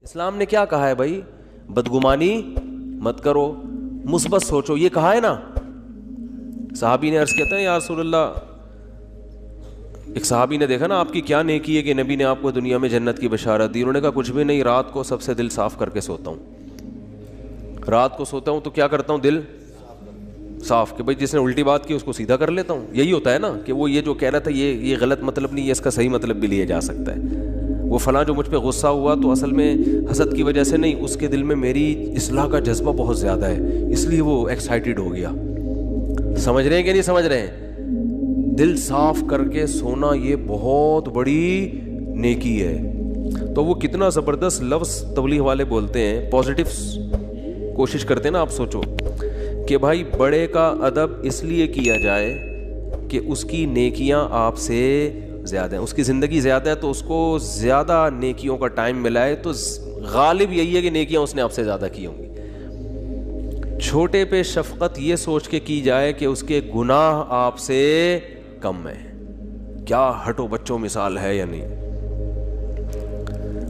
اسلام نے کیا کہا ہے بھائی؟ بدگمانی مت کرو، مثبت سوچو، یہ کہا ہے نا. صحابی نے عرض کیا تھا یا رسول اللہ، ایک صحابی نے دیکھا نا آپ کی کیا نیکی ہے کہ نبی نے آپ کو دنیا میں جنت کی بشارت دی. انہوں نے کہا کچھ بھی نہیں، رات کو سب سے دل صاف کر کے سوتا ہوں. رات کو سوتا ہوں تو کیا کرتا ہوں؟ دل صاف، کہ بھائی جس نے الٹی بات کی اس کو سیدھا کر لیتا ہوں. یہی ہوتا ہے نا کہ وہ یہ جو کہہ رہا تھا یہ غلط مطلب نہیں، یہ اس کا صحیح مطلب بھی لیا جا سکتا ہے. وہ فلاں جو مجھ پہ غصہ ہوا تو اصل میں حسد کی وجہ سے نہیں، اس کے دل میں میری اصلاح کا جذبہ بہت زیادہ ہے، اس لیے وہ ایکسائٹیڈ ہو گیا. سمجھ رہے ہیں کہ نہیں سمجھ رہے ہیں؟ دل صاف کر کے سونا یہ بہت بڑی نیکی ہے. تو وہ کتنا زبردست لفظ تبلیغ والے بولتے ہیں، پازیٹیو کوشش کرتے ہیں نا. آپ سوچو کہ بھائی بڑے کا ادب اس لیے کیا جائے کہ اس کی نیکیاں آپ سے زیادہ ہیں، اس کی زندگی زیادہ ہے تو اس کو زیادہ نیکیوں کا ٹائم ملا ہے، تو غالب یہی ہے کہ نیکیاں اس نے آپ سے زیادہ کی ہوں گی. چھوٹے پہ شفقت یہ سوچ کے کی جائے کہ اس کے گناہ آپ سے کم ہیں. کیا ہٹو بچوں مثال ہے یا نہیں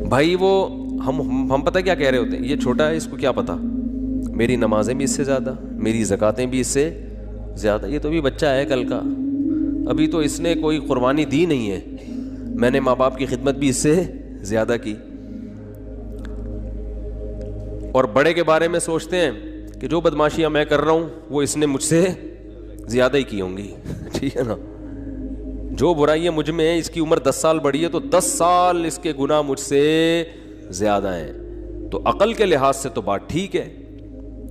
بھائی؟ وہ ہم پتہ کیا کہہ رہے ہوتے ہیں، یہ چھوٹا ہے، اس کو کیا پتا، میری نمازیں بھی اس سے زیادہ، میری زکاتیں بھی اس سے زیادہ. یہ تو بھی بچہ ہے کل کا، ابھی تو اس نے کوئی قربانی دی نہیں ہے، میں نے ماں باپ کی خدمت بھی اس سے زیادہ کی. اور بڑے کے بارے میں سوچتے ہیں کہ جو بدماشیاں میں کر رہا ہوں وہ اس نے مجھ سے زیادہ ہی کی ہوں گی. ٹھیک ہے نا؟ جو برائیاں مجھ میں ہیں، اس کی عمر 10 سال بڑی ہے تو 10 سال اس کے گناہ مجھ سے زیادہ ہیں. تو عقل کے لحاظ سے تو بات ٹھیک ہے،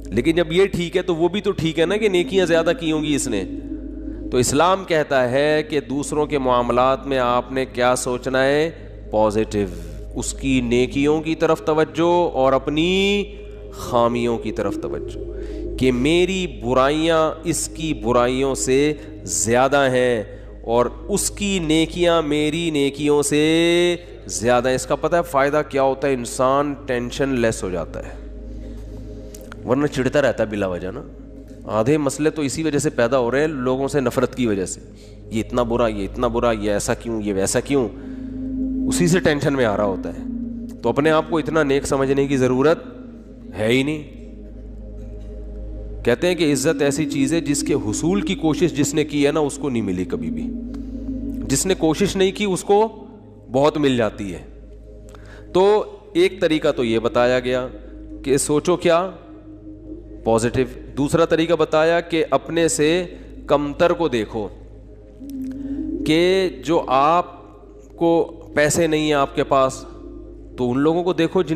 لیکن جب یہ ٹھیک ہے تو وہ بھی تو ٹھیک ہے نا کہ نیکیاں زیادہ کی ہوں گی اس نے. تو اسلام کہتا ہے کہ دوسروں کے معاملات میں آپ نے کیا سوچنا ہے؟ پازیٹیو، اس کی نیکیوں کی طرف توجہ اور اپنی خامیوں کی طرف توجہ، کہ میری برائیاں اس کی برائیوں سے زیادہ ہیں اور اس کی نیکیاں میری نیکیوں سے زیادہ ہیں. اس کا پتہ ہے فائدہ کیا ہوتا ہے؟ انسان ٹینشن لیس ہو جاتا ہے، ورنہ چڑھتا رہتا ہے بلا وجہ نا. آدھے مسئلے تو اسی وجہ سے پیدا ہو رہے ہیں، لوگوں سے نفرت کی وجہ سے. یہ اتنا برا، یہ اتنا برا، یہ ایسا کیوں، یہ ویسا کیوں، اسی سے ٹینشن میں آ رہا ہوتا ہے. تو اپنے آپ کو اتنا نیک سمجھنے کی ضرورت ہے ہی نہیں. کہتے ہیں کہ عزت ایسی چیز ہے جس کے حصول کی کوشش جس نے کی ہے نا اس کو نہیں ملی کبھی بھی، جس نے کوشش نہیں کی اس کو بہت مل جاتی ہے. تو ایک طریقہ تو یہ بتایا گیا کہ سوچو کیا؟ پازیٹیو. دوسرا طریقہ بتایا کہ اپنے سے کمتر کو دیکھو، کہ جو آپ کو پیسے نہیں ہیں آپ کے پاس، تو ان لوگوں کو دیکھو جن